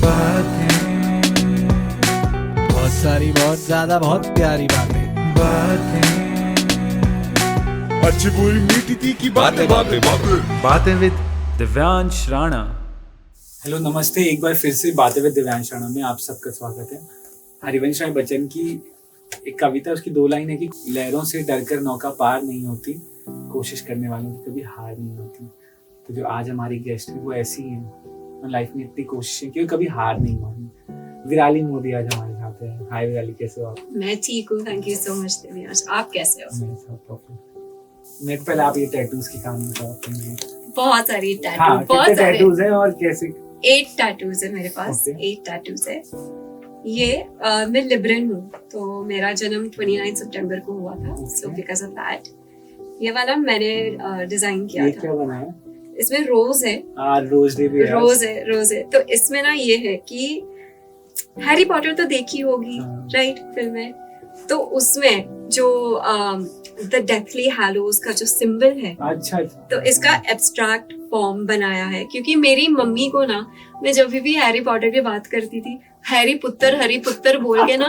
बातें, बहुत सारी, बहुत ज्यादा, बहुत प्यारी बातें अच्छी बुरी मीठी तीखी बातें बातें बातें बातें विद दिव्यांश राणा। हेलो नमस्ते, एक बार फिर से बातें विद दिव्यांश राणा में आप सबका स्वागत है। हरिवंश राय बच्चन की एक कविता, उसकी 2 लाइन है कि लहरों से डरकर नौका पार नहीं होती, कोशिश करने वालों की कभी हार नहीं होती। तो जो आज हमारी गेस्ट है वो ऐसी है, लाइफ में इतनी कोशिशें की, कभी हार नहीं मानी। विराली मोदी आज हमारे साथ है। हाय विराली, कैसे हो आप? मैं ठीक हूँ, thank you so much Divyansh. आप कैसे हो? मेरे साथ प्रॉब्लम। मेरे पहले आप ये टैटूज की कहानी बताओ अपनी। बहुत सारी टैटू, हाँ, बहुत कितने सारे टैटूज हैं और कैसे? 8 टैटूज है मेरे पास। Okay. 8 टैटूज है। ये मैं लिबरल हूँ, तो मेरा जन्म 29 सितंबर को हुआ था, सो बिकॉज ऑफ दैट ये वाला मैंने डिजाइन किया ये था। क्या बनाया? इसमें रोज है। रोज डे भी है। रोज है। तो इसमें ना ये है कि हैरी पॉटर तो देखी होगी, हाँ। राइट? फिल्म है, तो उसमें जो द डेथली हैलोज का जो सिंबल है, अच्छा। तो इसका एब्स्ट्रैक्ट फॉर्म बनाया है। क्योंकि मेरी मम्मी को ना, मैं जब भी हैरी पॉटर की बात करती थी, हैरी पुत्र बोल के ना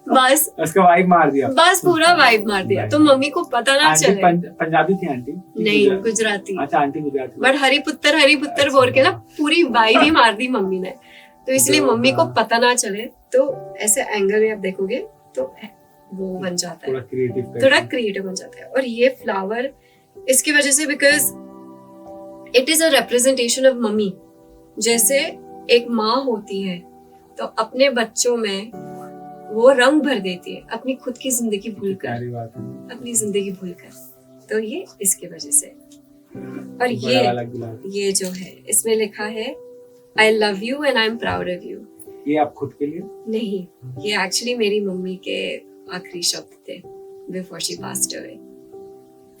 बस उसका वाइब मार दिया। बस पूरा वाइब मार दिया। तो मम्मी को पता ना आंटी चले। पंजाबी थी आंटी? नहीं, गुजराती। अच्छा, आंटी गुजराती। बट हरी पुत्र बोल के ना पूरी वाइब ही मार दी मम्मी ने। तो इसलिए मम्मी को पता ना चले, तो ऐसे एंगल में आप देखोगे तो वो बन जाता है, थोड़ा क्रिएटिव बन जाता है। और ये फ्लावर इसकी वजह से, because it is a representation of mummy. जैसे एक माँ होती है तो अपने बच्चों में वो रंग भर देती है, अपनी खुद की जिंदगी भूलकर, अपनी जिंदगी भूलकर। तो ये इसकी वजह से। और ये जो है, इसमें लिखा है I love you and I am proud of you. ये आप खुद के लिए? नहीं, ये एक्चुअली मेरी मम्मी के आखिरी शब्द थे बिफोर शी पास्ड अवे।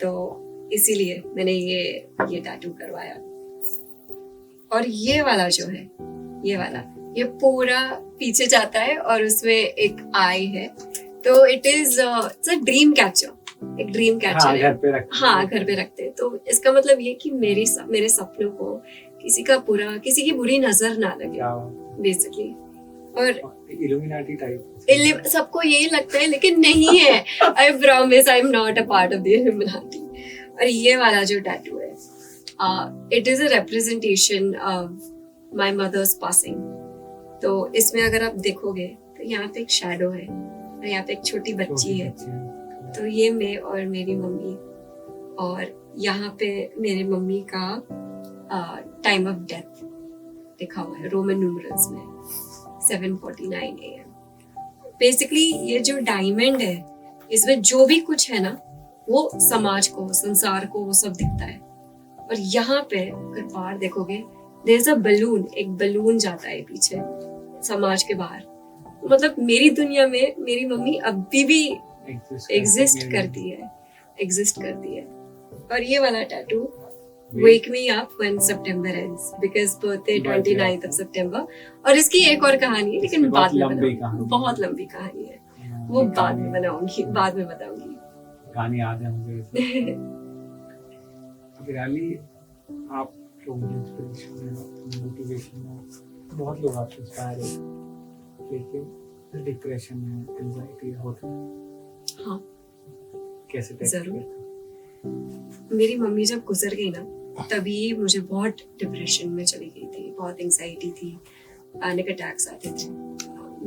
तो इसीलिए मैंने ये टैटू करवाया। और ये वाला जो है, ये पूरा पीछे जाता है और उसमें एक आई है। तो it is a dream catcher, एक ड्रीम कैचर है। घर पे रखते हैं। तो इसका मतलब ये कि मेरे सपनों को किसी की बुरी नजर ना लगे, बेसिकली। और इल्यूमिनाटी टाइप सबको यही लगता है, लेकिन नहीं है। I promise I am not a part of the illuminati. और ये वाला जो टैटू है, it is a representation of my mother's passing. तो इसमें अगर आप देखोगे तो यहाँ पे एक शैडो है और यहाँ पे एक छोटी बच्ची है। तो ये मैं और मेरी मम्मी, और यहाँ पे मेरे मम्मी का टाइम ऑफ डेथ लिखा हुआ है रोमन न्यूमरल्स में, 7:49 AM। बेसिकली ये जो डायमंड है, इसमें जो भी कुछ है ना, वो समाज को, संसार को, वो सब दिखता है। और यहाँ पे अगर बाहर देखोगे, देयर इज अ बलून, एक बलून जाता है पीछे समाज के बाहर। मतलब मेरी दुनिया में मेरी मम्मी अभी भी एग्जिस्ट करती है। और ये वाला tattoo, Wake me up when September ends, because birthday 29th of September। और इसकी एक और कहानी है, लेकिन बाद में बताऊंगी। बहुत लंबी कहानी है, वो बाद में बताऊंगी। कहानी याद है मुझे। विराली, आप लोगों की इंस्पिरेशन है, मोटिवेशन है, बहुत लोग आपसे इंस्पायर होते हैं, लेकिन डिप्रेशन है, एंजाइटी होता है। हाँ, कैसे जरूर। मेरी मम्मी जब गुजर गई ना, तभी मुझे बहुत डिप्रेशन में चली गई थी, बहुत एंजाइटी थी, पैनिक अटैक्स आते थे।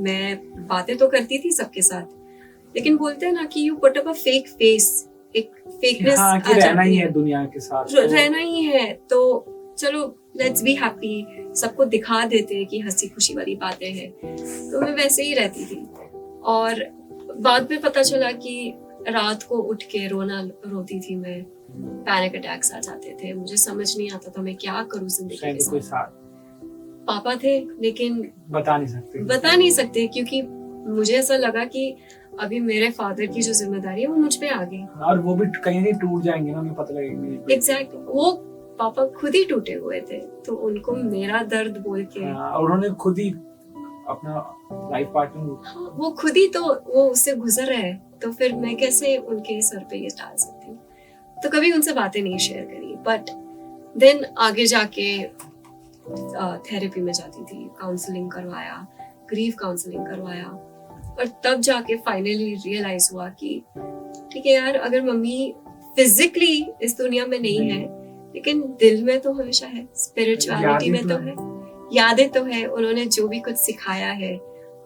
मैं बातें तो करती थी सबके साथ, लेकिन बोलते हैं ना कि you put up a fake face, एक फेकनेस आ जाती है। रहना ही है दुनिया के साथ, रहना ही है, तो चलो लेट्स बी हैप्पी, सबको दिखा देते हैं कि हंसी खुशी वाली बातें हैं। तो मैं वैसे ही रहती थी। और बाद में पता चला कि रात को उठ के रोती थी मैं, पैनिक अटैक्स आ जाते थे, मुझे समझ नहीं आता था मैं क्या करूं जिंदगी के साथ। पापा थे, लेकिन बता नहीं सकते क्योंकि मुझे ऐसा लगा कि अभी मेरे फादर की जो जिम्मेदारी है वो मुझ पे आ गई, और वो भी कहीं नहीं टूट जाएंगे ना, मुझे पता लगेगा। एग्जैक्टली, वो पापा खुद ही टूटे हुए थे, तो उनको मेरा दर्द बोल के, उन्होंने खुद ही अपना लाइफ पार्टनर, वो खुद ही तो वो उससे गुजर रहे हैं, तो फिर मैं कैसे उनके सर पे ये डाल सकती हूँ। तो कभी उनसे बातें नहीं शेयर करी। बट देन आगे जाके थेरेपी में जाती थी, काउंसलिंग करवाया, ग्रीफ काउंसलिंग करवाया, और तब जाके फाइनली रियलाइज हुआ कि ठीक है यार, अगर मम्मी फिजिकली इस दुनिया में नहीं है लेकिन दिल में तो हमेशा है, स्पिरिचुअलिटी में तो है, यादें तो है, उन्होंने जो भी कुछ सिखाया है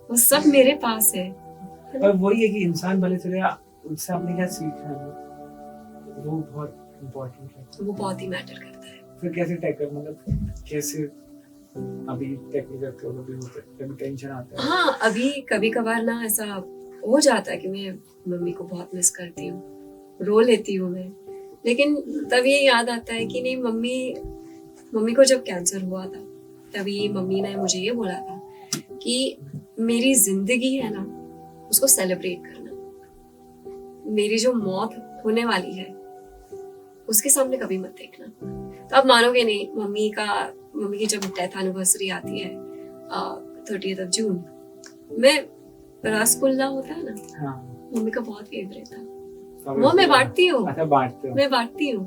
वो सब मेरे पास है। और वही है कि इंसान भले चले, उससे आपने क्या सीखा है वो बहुत इम्पोर्टेंट है, वो बहुत ही मैटर करता है। फिर कैसे टैकल, मतलब कैसे अभी टैकल करते हो, कभी होता है, कभी टेंशन आता है? हाँ, अभी कभी कभार ना ऐसा हो जाता है कि मैं मम्मी को बहुत मिस करती हूँ, रो लेती हूँ मैं, लेकिन तब ये याद आता है कि नहीं, मम्मी को जब कैंसर हुआ था तभी मम्मी ने मुझे ये बोला था कि मेरी जिंदगी है ना, उसको सेलिब्रेट करना, मेरी जो मौत होने वाली है उसके सामने कभी मत देखना। तो आप मानोगे नहीं, मम्मी की जब डेथ एनिवर्सरी आती है 30th जून, मैं रसगुल्ला होता है ना, हाँ, मम्मी का बहुत फेवरेट था, वो मैं बांटती हूँ। अच्छा, बांटते हो? मैं बांटती हूँ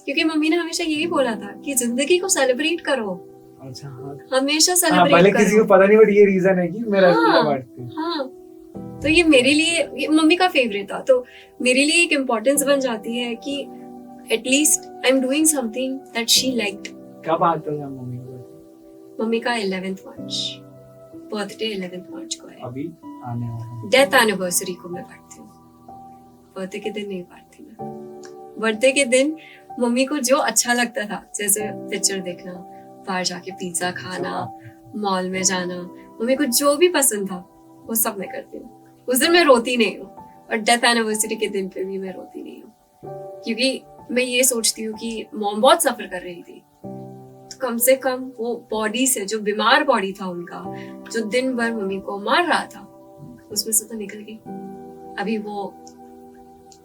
क्योंकि मम्मी ने हमेशा यही बोला था कि जिंदगी को सेलिब्रेट करो, अच्छा, हाँ, हमेशा सेलिब्रेट भले करो। किसी को पता नहीं, बट ये रीजन है कि मैं रसगुल्ला बांटती हूँ। हाँ, तो ये मेरे लिए, ये मम्मी का फेवरेट था, तो मेरे लिए एक इम्पोर्टेंस बन जाती है कि at least I am doing something that she liked. कब आता है मम्मी को? मम्मी का 11th मार्च बर्थडे, 11th मार्च को है। अभी आने वाला है। डेथ एनिवर्सरी को मैं बांटती हूँ, बर्थडे के दिन नहीं बांटती मैं। बर्थडे के दिन मम्मी को जो अच्छा लगता था, जैसे पिक्चर देखना, बाहर जाके पिज्जा खाना, मॉल में जाना, मम्मी को जो भी पसंद था वो सब मैं करती हूँ। उस दिन मैं रोती नहीं हूँ, और डेथ एनिवर्सरी के दिन पे भी मैं रोती नहीं हूँ, क्योंकि मैं ये सोचती हूँ कि मॉम बहुत सफर कर रही थी, तो कम से कम वो बॉडी से, जो बीमार बॉडी था उनका, जो दिन भर मम्मी को मार रहा था, उसमें से तो निकल गई। अभी वो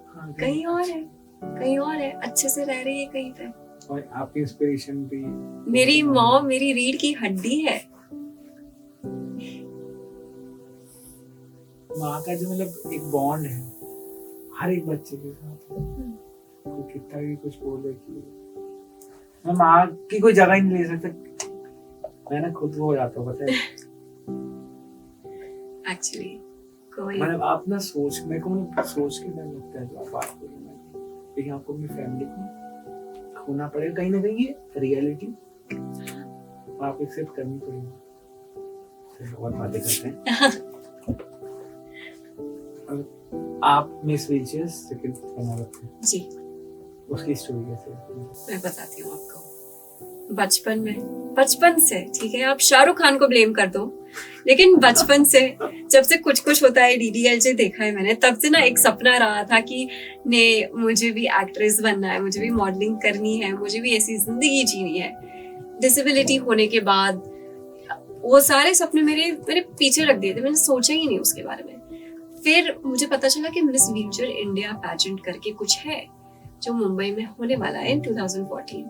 हाँ, कहीं और है, अच्छे से रह रही है कहीं पे। और आपकी इंस्पिरेशन भी मेरी मॉम मेरी रीढ़ की हड्डी है। माँ का जो मतलब एक बॉन्ड है हर एक बच्चे के साथ, वो कितना भी कुछ बोले कि मैं माँ की कोई जगह ही नहीं ले सकता, मैं ना खुद वो हो जाता हूँ, पता है। एक्चुअली कोई, मतलब आप ना सोच, मेरे को मतलब सोच के डर लगता है जो आप बात करो, लेकिन आपको अपनी फैमिली को खोना पड़ेगा कहीं ना कहीं, ये रियलिटी आप एक्सेप्ट करनी पड़ेगी। बहुत बातें करते हैं। आप मिस रीचेस सेकंड बना रखते हैं जी, उसकी स्टोरी कैसे? मैं बताती हूँ आपको। बचपन से, ठीक है, आप शाहरुख खान को ब्लेम कर दो, लेकिन बचपन से जब से कुछ कुछ होता है, DDLJ देखा है मैंने, तब से ना एक सपना रहा था कि ने मुझे भी एक्ट्रेस बनना है, मुझे भी मॉडलिंग करनी है, मुझे भी ऐसी जिंदगी जीनी है। डिसेबिलिटी होने के बाद वो सारे सपने मेरे पीछे रख दिए थे, मैंने सोचा ही नहीं उसके बारे में। फिर मुझे पता चला कि मिस व्हीलचेयर इंडिया पैजेंट करके कुछ है जो मुंबई में होने वाला है इन 2014।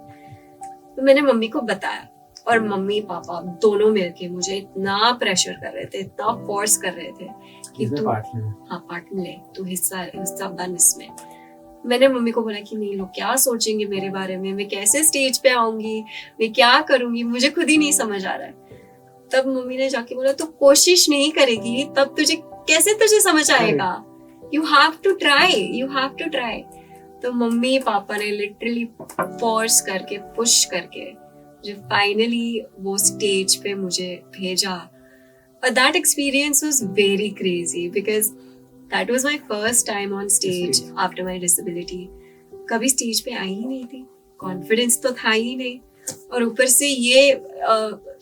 तो मैंने मम्मी को बताया, और मम्मी पापा दोनों मिलके मुझे इतना प्रेशर कर रहे थे, इतना फोर्स कर रहे थे कि तू पार्ट ले, तू हिस्सा बन इसमें। मैंने मम्मी को बोला कि नहीं, लोग क्या सोचेंगे मेरे बारे में, मैं कैसे स्टेज पे आऊंगी, मैं क्या करूंगी, मुझे खुद ही नहीं समझ आ रहा है। तब मम्मी ने जाके बोला, तू कोशिश नहीं करेगी तब तुझे समझ आएगा, यू हैव टू ट्राई। तो मम्मी पापा ने लिटरली फोर्स करके, पुश करके जो फाइनली वो स्टेज पे मुझे भेजा। और that experience was very crazy because that was my first time on stage after my disability. कभी स्टेज पे आई ही नहीं थी, कॉन्फिडेंस तो था ही नहीं, और ऊपर से ये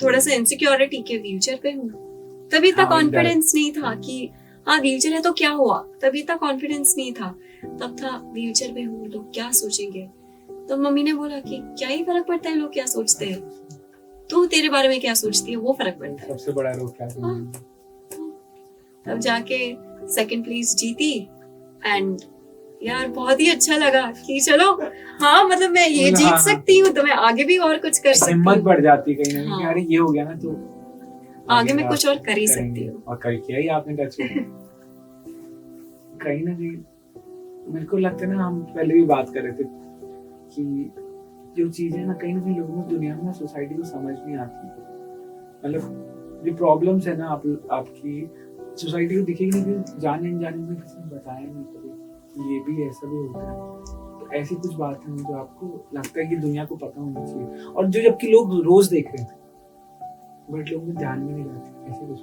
थोड़ा सा इनसिक्योरिटी के व्हीलचेयर पे हूँ। तभी तक कॉन्फिडेंस नहीं था कि हाँ व्हीलचेयर है तो क्या हुआ, तभी तक कॉन्फिडेंस नहीं था। तब था व्हीलचेयर पे हूँ, लोग क्या सोचेंगे। तो मम्मी ने बोला कि क्या ही फर्क पड़ता है लोग क्या सोचते हैं, तू तेरे बारे में क्या सोचती है वो फर्क पड़ता है, सबसे बड़ा रोग क्या है। तब जाके सेकंड प्लेस जीती, एंड यार बहुत ही अच्छा लगा कि चलो हाँ, मतलब मैं ये जीत सकती हूँ तो मैं आगे भी और कुछ कर सकती हूँ। हिम्मत बढ़ जाती है कहीं ना कहीं, अरे ये हो गया ना तो आगे मैं कुछ और कर ही सकती हूँ। और कर किया ही आपने टच कहीं ना कहीं। मेरे को लगता है ना, हम पहले भी बात कर रहे थे कि जो चीजें ना कहीं लोगों को दुनिया में सोसाइटी को समझ नहीं आती, मतलब जो प्रॉब्लम्स है ना आपकी सोसाइटी को दिखेगी नहीं, फिर जाने अनजाने में किसी ने बताया नहीं कभी ये भी ऐसा भी होता है। तो ऐसी कुछ बातें हैं जो आपको लगता है कि दुनिया को पता होनी चाहिए, और जो जबकि लोग रोज देख रहे हैं बट लोगों को ध्यान में नहीं जाती ऐसे कुछ।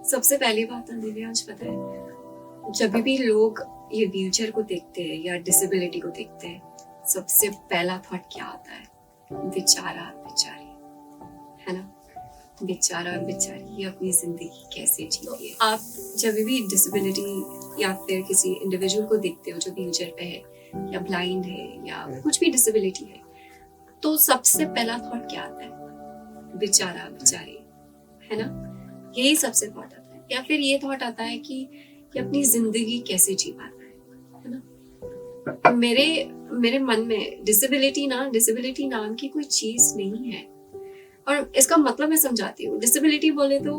सबसे पहली बात है दिव्यांश, पता है जब भी लोग ये व्हीलचेयर को देखते हैं या डिसेबिलिटी को देखते हैं, सबसे पहला थॉट क्या आता है? बेचारा बेचारी, है ना? बेचारा बेचारी, ये अपनी जिंदगी कैसे जी रही है। आप जब भी डिसेबिलिटी या फिर किसी इंडिविजुअल को देखते हो जो व्हीलचेयर पे है या ब्लाइंड है या कुछ भी डिसेबिलिटी है, तो सबसे पहला थॉट क्या आता है? बेचारा बेचारी, है ना? यही सबसे थॉट आता है। या फिर ये थॉट आता है कि अपनी जिंदगी कैसे जी पाता है ना? मेरे मन में डिसेबिलिटी नाम की कोई चीज नहीं है। और इसका मतलब मैं समझाती हूँ। डिसेबिलिटी बोले तो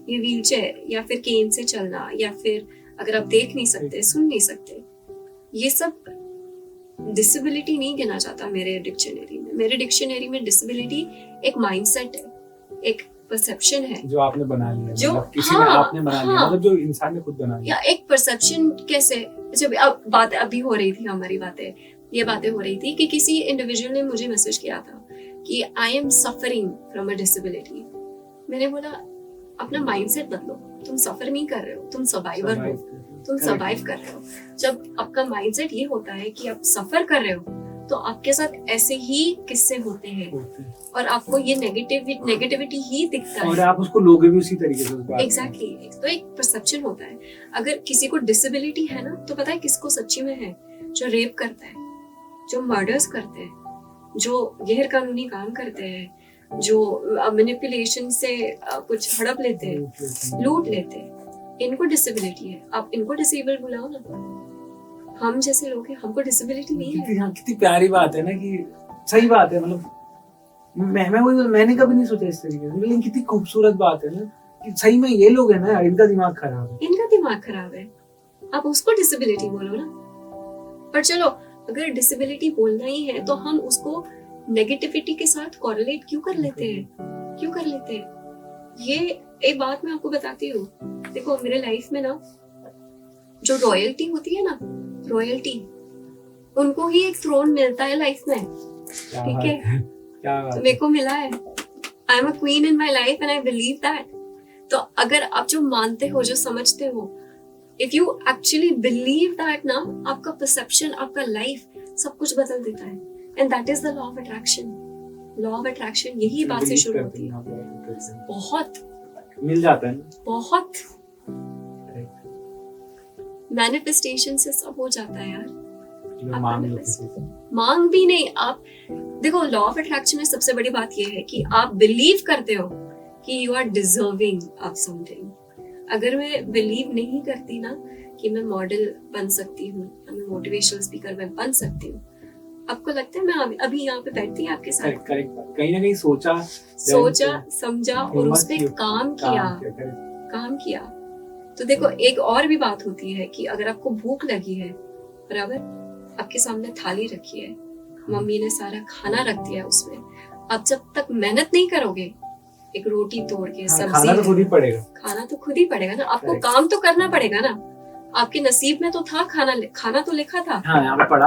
ये व्हीलचेयर या फिर केन से चलना, या फिर अगर आप देख नहीं सकते, सुन नहीं सकते, ये सब डिसेबिलिटी नहीं गिना जाता मेरे डिक्शनरी में। मेरे डिक्शनरी में डिसेबिलिटी एक माइंडसेट है, एक परसेप्शन है जो आपने बना लिया, जो मतलब किसी ने आपने बना लिया, मतलब जो इंसान ने खुद बना लिया। या एक परसेप्शन कैसे, जब अब बात अभी हो रही थी, हमारी ये बातें हो रही थी कि किसी इंडिविजुअल ने मुझे मैसेज किया था कि I am suffering from a disability. मैंने बोला अपना माइंडसेट बदलो, तुम सफर नहीं कर रहे हो, तुम सर्वाइवर हो, तुम सर्वाइव कर रहे हो। जब आपका माइंडसेट ये होता है कि आप सफर कर रहे हो, तो आपके साथ ऐसे ही किस्से होते हैं और आपको ये नेगेटिविटी ही दिखता है, और आप उसको लोगे भी उसी तरीके से। एग्जैक्टली। तो एक परसेप्शन होता है। अगर किसी को डिसेबिलिटी है ना, तो पता है किसको सच्ची में है? जो रेप करता है, जो मर्डर्स करते हैं, जो गैर कानूनी काम करते हैं, जो मैनिपुलेशन से कुछ हड़प लेते हैं, लूट लेते हैं, इनको डिसेबिलिटी है। आप इनको डिसेबल बुलाओ ना। हम जैसे लोग हैं, हमको डिसेबिलिटी नहीं है। कितनी प्यारी बात है ना, कि सही बात है। मतलब मैंने कभी नहीं सोचा इस तरीके से, लेकिन कितनी खूबसूरत बात है ना कि सही में ये लोग है ना, इनका दिमाग खराब है। इनका दिमाग खराब है, आप उसको डिसेबिलिटी बोलो ना। पर चलो, अगर डिसेबिलिटी बोलना ही है तो हम उसको नेगेटिविटी के साथ कोरिलेट क्यों कर लेते हैं? ये एक बात मैं आपको बताती हूँ। देखो, मेरे लाइफ में ना जो रॉयल्टी होती है ना, रॉयल्टी, उनको ही एक थ्रोन मिलता है लाइफ में, ठीक है? तो मेरे को मिला है। I am a queen in my life and I believe that. तो अगर आप जो मानते हो, जो समझते हो, if you actually believe that ना, आपका परसेप्शन, आपका लाइफ सब कुछ बदल देता है। And that is the law of attraction. Law of attraction यही बात से शुरू होती है। बहुत मिल जाता है, बहुत मैनिफेस्टेशन से सब हो जाता है यार। मांग भी नहीं, आप देखो, लॉ ऑफ अट्रैक्शन में सबसे बड़ी बात ये है कि आप बिलीव करते हो कि you are deserving of something. अगर मैं बिलीव नहीं करती ना कि मैं मॉडल बन सकती हूँ, मैं मोटिवेशनल स्पीकर मैं बन सकती हूँ, आपको लगता है मैं अभी यहाँ पे बैठती हूँ आपके साथ? करेक्ट। कहीं ना कहीं सोचा, समझा और उस पे काम किया। तो देखो, एक और भी बात होती है कि अगर आपको भूख लगी है, बराबर, आपके सामने थाली रखी है, मम्मी ने सारा खाना रख दिया है उसमें, आप जब तक मेहनत नहीं करोगे, एक रोटी तोड़ के, सब्जी, खाना तो खुद ही पड़ेगा ना। आपको काम तो करना पड़ेगा ना। आपके नसीब में तो था खाना तो लिखा था, यहाँ पे पड़ा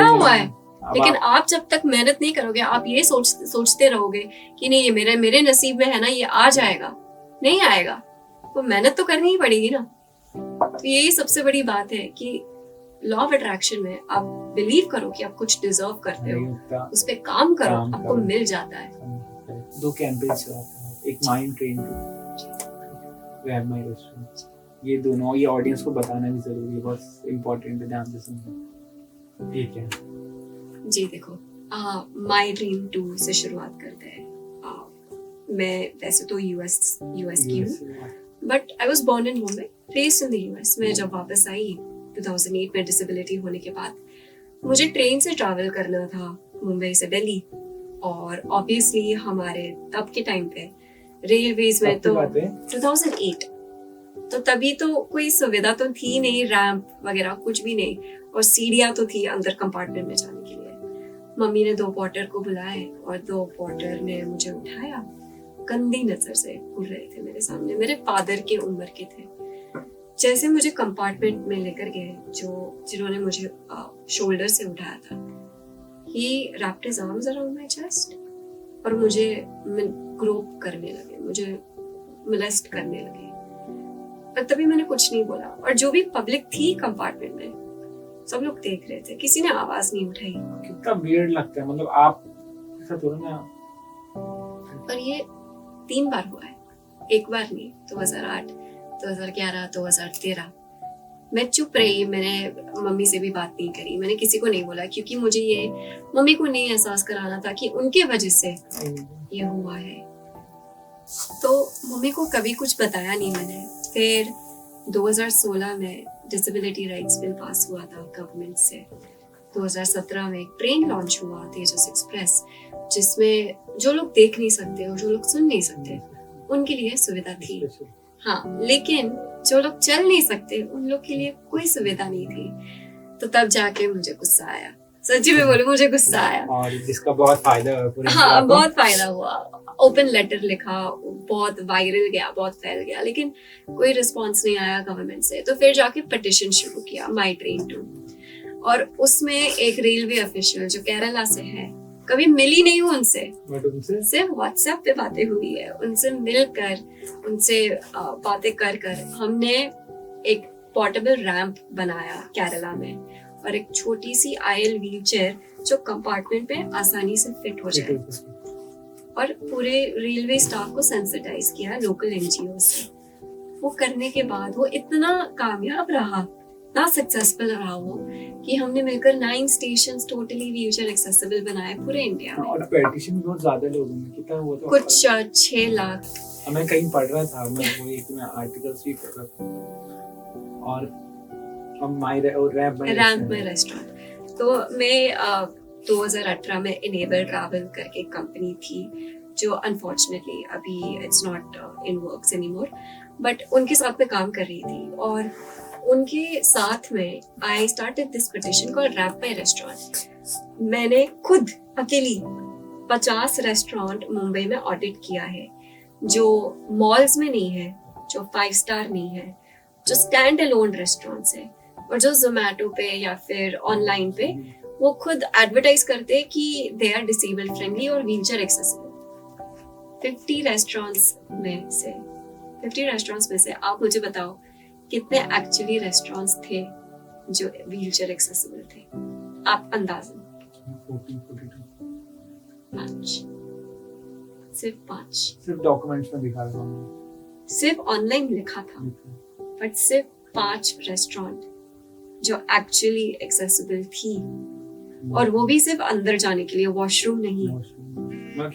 हुआ है। लेकिन आप जब तक मेहनत नहीं करोगे, आप ये सोचते रहोगे कि नहीं, ये मेरे नसीब में है ना, ये आ जाएगा, नहीं आएगा। तो मेहनत तो करनी ही पड़ेगी ना। तो यही सबसे बड़ी बात है कि लॉ ऑफ अट्रैक्शन में आप बिलीव करो कि आप कुछ डिजर्व करते हो, उस पे काम करो, आपको मिल जाता है। दो कैंपेन्स चलाते, एक mind train, grab my restaurant. ये दोनों, ये ऑडियंस को बताना भी जरूरी है, बहुत इम्पोर्टेंट है, ध्यान से सुनना। ठीक है जी। देखो, माय ड्रीम 2 से शुरुआत करते हैं। मैं वैसे तो यूएस की हूँ, but I was born in Mumbai, raised in the US. मैं जब वापस आई 2008 में डिसेबिलिटी होने के बाद, मुझे ट्रेन से ट्रैवल करना था मुंबई से दिल्ली, और ऑब्वियसली हमारे तब के टाइम पे रेलवेज में तो 2008, तो तभी तो कोई सुविधा तो थी नहीं, रैंप वगैरह कुछ भी नहीं, और सीढ़ियाँ तो थी अंदर कंपार्टमेंट में जाने के लिए। मम्मी ने 2 पोर्टर को बुलाए और 2 पोर्टर ने मुझे उठाया, गंदी नजर से घूर रहे थे मेरे सामने, मेरे फादर के उम्र के थे। जैसे मुझे कंपार्टमेंट में लेकर गए, जिन्होंने मुझे शोल्डर से उठाया था, he wrapped his arms around my chest और मुझे ग्रोप करने लगे, मुझे मोलेस्ट करने लगे। और तभी मैंने कुछ नहीं बोला, और जो भी पब्लिक थी कंपार्टमेंट में सब लोग देख रहे थे, किसी ने आवाज नहीं उठाई। कितना वियर्ड लगता है, मतलब आप ऐसा थोड़ा ना। और ये 3 बार हुआ है, एक बार नहीं। 2008, 2011, 2013 मैं चुप रही, मैंने मम्मी से भी बात नहीं करी, मैंने किसी को नहीं बोला, क्योंकि मुझे ये मम्मी को नहीं एहसास कराना था कि उनके वजह से ये हुआ है। तो मम्मी को कभी कुछ बताया नहीं मैंने। फिर 2016 में डिसेबिलिटी राइट्स बिल पास हुआ था गवर्नमेंट से। 2017 में एक ट्रेन लॉन्च हुआ, तेजस एक्सप्रेस, जिसमें जो लोग देख नहीं सकते और जो लोग सुन नहीं सकते उनके लिए सुविधा थी। हाँ, लेकिन जो लोग चल नहीं सकते उन लोग के लिए कोई सुविधा नहीं थी। तो तब जाके मुझे गुस्सा आया, सच्ची में बोलूं मुझे गुस्सा आया, और जिसका बहुत फायदा हुआ पूरे हाँ इंडिया को। बहुत फायदा हुआ। ओपन लेटर लिखा, बहुत वायरल गया, बहुत फैल गया, लेकिन कोई रिस्पांस नहीं आया गवर्नमेंट से। तो फिर जाके पिटिशन शुरू किया, माई ट्रेन टू, और उसमें एक रेलवे ऑफिशियल जो केरला से है, कभी मिली नहीं हूँ उनसे, सिर्फ व्हाट्सएप पे बातें हुई है, उनसे मिलकर, उनसे बातें कर कर हमने एक पोर्टेबल रैंप बनाया केरला में, और एक छोटी सी आयल व्हीलचेयर जो कंपार्टमेंट में आसानी से फिट हो जाए, और पूरे रेलवे स्टाफ को सेंसिटाइज किया लोकल एनजीओ से। वो करने के बाद वो इतना कामयाब रहा, इतना सक्सेसफुल रहा वो, कि हमने मिलकर 9 स्टेशंस टोटली व्हीलचेयर एक्सेसिबल बनाए पूरे इंडिया में। और पेटिशन बहुत ज्यादा लोगों ने, कितना हुआ था? कुछ 6 लाख। मैं कहीं पढ़ रहा था, मैं वो एक में आर्टिकल्स भी पढ़ रहा था। और अब रैंप में रेस्टोरेंट, तो मैं 2018 में इनेबल ट्रैवल करके कंपनी थी, जो अनफॉर्चुनेटली अभी it's not in works anymore, but उनके साथ में काम कर रही थी। और उनके साथ में I started this petition called ramp my restaurant. मैंने खुद अकेली 50 रेस्टोरेंट मुंबई में ऑडिट किया है, जो मॉल्स में नहीं है, जो 5 स्टार नहीं है, जो स्टैंड अलोन रेस्टोरेंट्स है, और जो जोमेटो पे या फिर ऑनलाइन पे वो खुद एडवर्टाइज करते हैं कि दे आर डिसेबल फ्रेंडली और व्हीलचेयर एक्सेसिबल। 50 रेस्टोरेंट्स में से आप मुझे बताओ कितने एक्चुअली रेस्टोरेंट्स थे जो व्हीलचेयर एक्सेसिबल थे? आप अंदाज़न 5, सिर्फ 5। सिर्फ डॉक्यूमेंट्स में दिखा रहा हूँ, सिर्फ ऑनलाइन लिखा था, बट सिर्फ 5 रेस्टोरेंट जो एक्चुअली एक्सेसिबल थी, और वो भी सिर्फ अंदर जाने के लिए, वॉशरूम नहीं,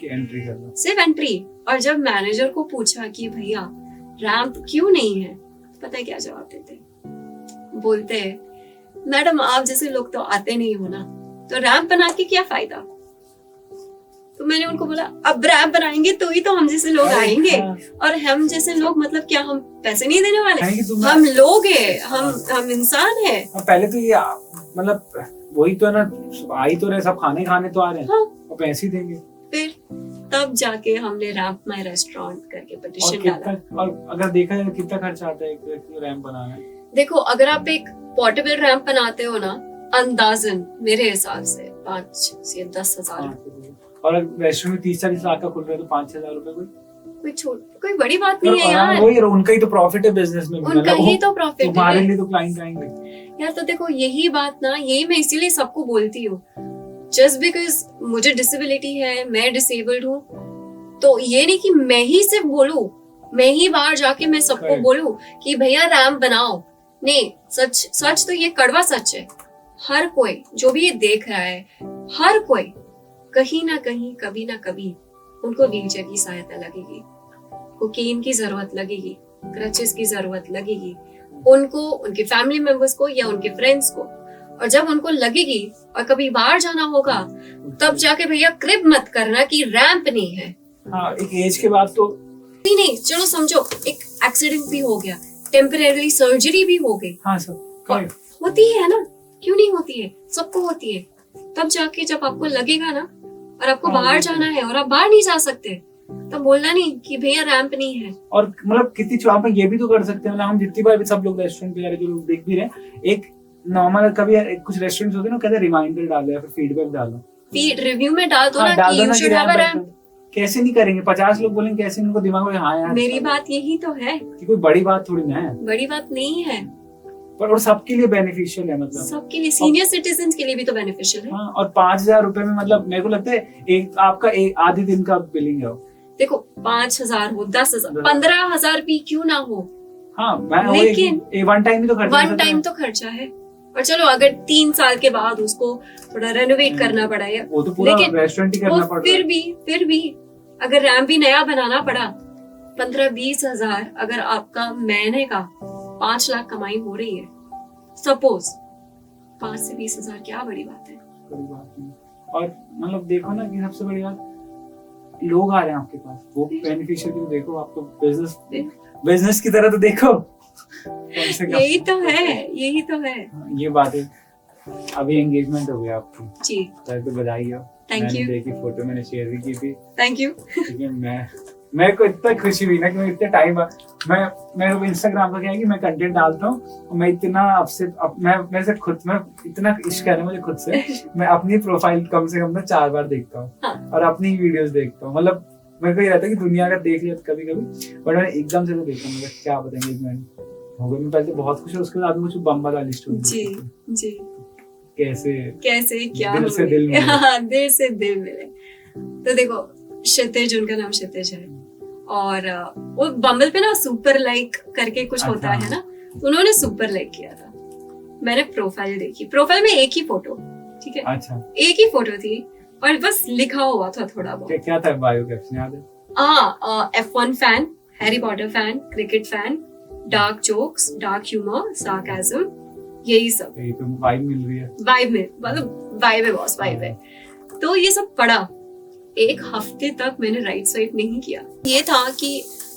एंट्री करना, सिर्फ एंट्री। और जब मैनेजर को पूछा कि भैया रैंप क्यों नहीं है, पता है क्या जवाब देते? बोलते हैं मैडम आप जैसे लोग तो आते नहीं हो ना, तो रैंप बना के क्या फायदा? तो मैंने उनको बोला अब रैंप बनाएंगे तो ही तो हम जैसे लोग आएंगे, और हम जैसे लोग मतलब क्या हम पैसे नहीं देने वाले? हम लोग हैं, हम इंसान हैं। पहले तो ये मतलब वही तो है ना, आई तो रहे, सब खाने तो आ रहे हैं, हाँ। और पैसे देंगे। फिर तब जाके हमने रैंप माय रेस्टोरेंट करके पिटिशन डाला। और अगर देखा जाए कितना खर्चा आता है एक रैंप बनाना? देखो, अगर आप एक पोर्टेबल रैंप बनाते हो ना, अंदाजन मेरे हिसाब से 5 से 10 हजार। और रेस्टोरेंट में 30-40 लाख का खुल रहा है तो 5-6 हजार रुपए कोई बड़ी बात नहीं है यार। वही उनका ही तो प्रॉफिट है बिजनेस में, उनका ही तो प्रॉफिट है। तुम्हारे लिए तो क्लाइंट आएंगे यार। तो देखो यही बात ना, यही मैं इसीलिए सबको बोलती हूँ, जस्ट बिकॉज मुझे डिसेबिलिटी है, मैं डिसेबल्ड हूँ, तो ये नहीं कि मैं ही सिर्फ बोलूं, मैं ही बाहर जाके मैं सबको बोलूं कि भैया रैंप बनाओ। नहीं, सच तो ये कड़वा सच है। हर कोई जो भी ये देख रहा है, हर कोई कहीं ना कहीं, कभी ना कभी उनको व्हीलचेयर की सहायता लगेगी, कोकीन की जरूरत लगेगी, क्रचेस की जरूरत लगेगी, उनको, उनके फैमिली मेंबर्स को या उनके फ्रेंड्स को। और जब उनको लगेगी और कभी बाहर जाना होगा, तब जाके भैया क्रिप मत करना कि रैंप नहीं है। हाँ, एक एज के बाद तो नहीं, चलो समझो एक एक्सीडेंट भी हो गया, टेम्परेरी सर्जरी भी हो गई, हाँ सब होती है ना, क्यों नहीं होती है? सबको होती है। तब जाके जब आपको लगेगा ना और आपको बाहर जाना है और आप बाहर नहीं जा सकते, तब बोलना नहीं कि भैया रैंप नहीं है। और मतलब कितनी आप ये भी तो कर सकते हैं, मतलब हम जितनी बार भी सब लोग रेस्टोरेंट पे जा रहे जो लोग देख भी रहे हैं, एक नॉर्मल कभी कुछ रेस्टोरेंट्स होते हैं ना, कहते हैं रिमाइंडर डालो या फिर फीडबैक डालो, फीड रिव्यू में डाल दो ना डाल कि दो यू ना कि should have a ramp. Ramp. कैसे नहीं करेंगे, 50 लोग बोलेंगे, कैसे उनको दिमाग में हाँ यार मेरी बात यही तो है, कि कोई बड़ी बात थोड़ी ना है, बड़ी बात नहीं है, पर और सबके लिए बेनिफिशियल है, मतलब सबके लिए, सीनियर सिटीजन के लिए भी तो बेनिफिशियल है। हाँ। और 5,000 रुपए में मतलब मेरे को लगता है एक आपका एक आधे दिन का बिलिंग है वो। देखो 5,000 हो, 10,000, 15,000 भी क्यों ना हो, हाँ मैं लेकिन वन टाइम ही तो खर्चा वन टाइम तो खर्चा है। और चलो अगर 3 साल के बाद उसको थोड़ा रेनोवेट करना पड़ा है, वो तो पूरा लेकिन रेस्टोरेंट ही करना पड़ रहा है। फिर भी अगर रैम्प भी नया बनाना पड़ा, 15-20 हजार, अगर आपका महीने का 5 लाख कमाई हो रही है, सपोज 5 से 20 हजार क्या बड़ी बात है। कोई बात नहीं। और मतलब देखो ना कि सबसे बड़ी बात, लोग आ रहे हैं आपके पास, वो बेनिफिशियल भी तो देखो, आपको बिजनेस की तरह तो देखो। कम से कम यही तो है, यही तो है। ये बात है। अभी एंगेजमेंट हो गया आपकी जी, तो बधाई हो। Thank मैंने you. देखी फोटो, मैंने शेयर भी की थी, थैंक यू। लेकिन मैं को इतना खुशी हुई ना कि मैं इतने टाइम मैं इंस्टाग्राम पर क्या है कि मैं कंटेंट डालता हूँ, मैं इतना मैं से खुद में इतना इश्क है मुझे खुद से, मैं अपनी प्रोफाइल कम से कम ना 4 बार देखता हूँ हाँ। और अपनी वीडियोस देखता हूँ। मतलब मेरे को ये रहता है कि दुनिया का देख लिया कभी कभी, बट मैंने एकदम से तो देखा, मुझे क्या बताएंगे एंगेजमेंट हो गई, मैं पहले बहुत खुश, उसके बाद मुझे बम्बा वाली स्टोरी जी जी, कैसे क्या दिल से हुए? दिल मिले। हाँ, दिल से दिल मिले। तो देखो क्षितिज, उनका नाम क्षितिज है, और वो बम्बल पे ना सुपर लाइक करके कुछ होता है ना, उन्होंने सुपर लाइक किया था। मैंने प्रोफाइल देखी, प्रोफाइल में एक ही फोटो, ठीक है, अच्छा, एक ही फोटो थी और बस लिखा हुआ था थोड़ा बहुत। क्या था बायो कैप्शन याद है? F1 fan, Harry Potter fan, cricket fan, dark jokes, dark humour, sarcasm, यही सब। यही तो वाइब मिल रही है। वाइब में, मतलब वाइब है बॉस, वाइब है। तो ये सब पढ़ा, एक हफ्ते तक मैंने राइट स्वाइप नहीं किया। ये था कि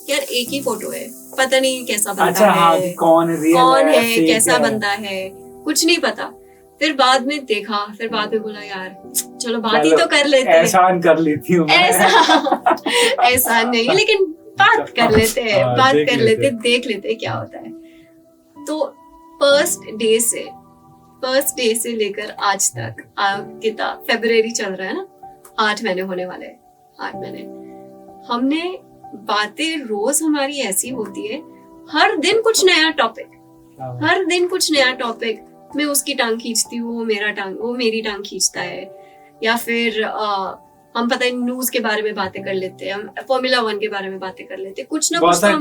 यार एक ही फोटो है, पता नहीं कैसा बनता अच्छा, है, हाँ, कौन है, fake कैसा है। बनता है, कुछ नहीं पता। फिर बाद में देखा, फिर बाद में बोला यार चलो बात ही तो कर लेते हैं। एहसान कर लेती हूँ ऐसा नहीं, लेकिन बात कर लेते हैं, बात कर लेते, देख लेते क्या होता है। तो फर्स्ट डे से लेकर आज तक, कितना फरवरी चल रहा है ना, 8 महीने होने वाले हैं, 8 महीने हमने बातें रोज हमारी ऐसी होती है, हर दिन कुछ नया टॉपिक, हर दिन कुछ नया टॉपिक। मैं उसकी टांग खींचती हूँ, वो मेरी टांग खींचता है, या फिर हम पता है न्यूज के बारे में बातें कर लेते हैं, हम फॉर्मूला 1 के बारे में बातें कर लेते हैं, कुछ ना कुछ तो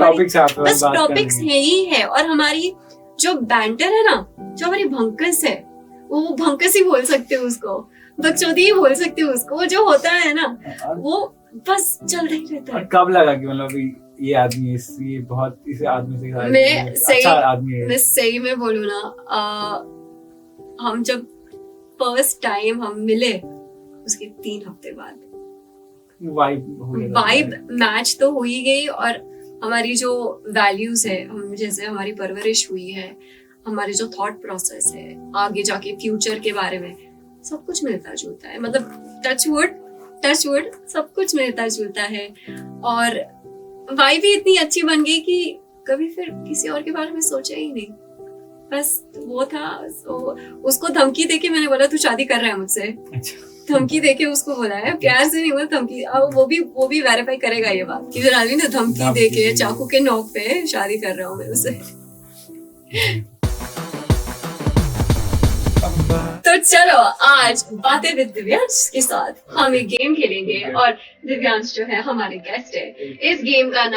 बस टॉपिक्स है ही है। और हमारी जो बैंटर है ना, जो हमारी भंकस है, वो भंकस ही बोल सकते हो उसको, बकचोदी ही बोल सकते हो उसको, जो होता है ना वो बस चलता ही रहता है। कब लगा कि मतलब ये आदमी ये बहुत इस आदमी से अच्छा आदमी है? मैं सही में बोलूँ ना, हम जब फर्स्ट टाइम हम मिले उसके 3 हफ्ते बाद वाइब मैच तो हो ही गई, और हमारी जो वैल्यूज है, हम जैसे हमारी परवरिश हुई है, हमारे जो थॉट प्रोसेस है आगे जाके फ्यूचर के बारे में, सब कुछ मिलता जुलता है। मतलब टच वुड सब कुछ मिलता जुलता है। और वाइब भी इतनी अच्छी बन गई कि कभी फिर किसी और के बारे में सोचा ही नहीं, बस वो था। उसको धमकी देके मैंने बोला तू शादी कर रहा है मुझसे। अच्छा। धमकी देके उसको बोला है, प्यार से नहीं बोला, धमकी। अब वो भी वेरीफाई करेगा ये बात कि रणवीर ने धमकी देके चाकू के नोक पे शादी कर रहा हूँ मैं उससे। तो चलो आज बातें विद दिव्यांश के साथ हम एक गेम खेलेंगे, और दिव्यांश जो है हमारे गेस्ट है। इस गेम का नाम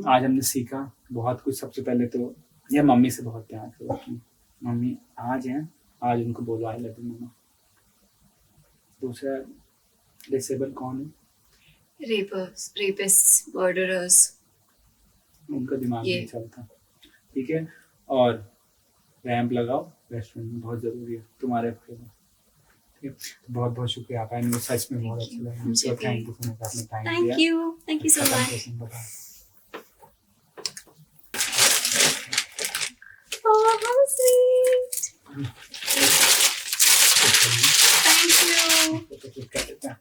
आज हमने सीखा बहुत कुछ। सबसे पहले तो ये मम्मी से बहुत प्यार करो कि मम्मी आज हैं, आज उनको बोलो आई लव यू मम्मा। दूसरा, डिसेबल कौन है? Rapist, murderers. उनका दिमाग ये। नहीं चलता, ठीक है। और रैंप लगाओ रेस्टोरेंट में, बहुत ज़रूरी है तुम्हारे फेवर। ठीक है, तो बहुत बहुत शुक्रिया आपका, मुझे सच में बहुत अच्छा लगा। मुझे भी। थैंक यू सो मच, आपने टाइम Thank दिया। you so खत्म much. कैसे बताया? Oh, how sweet. Thank you. तो कुछ कर देते हैं।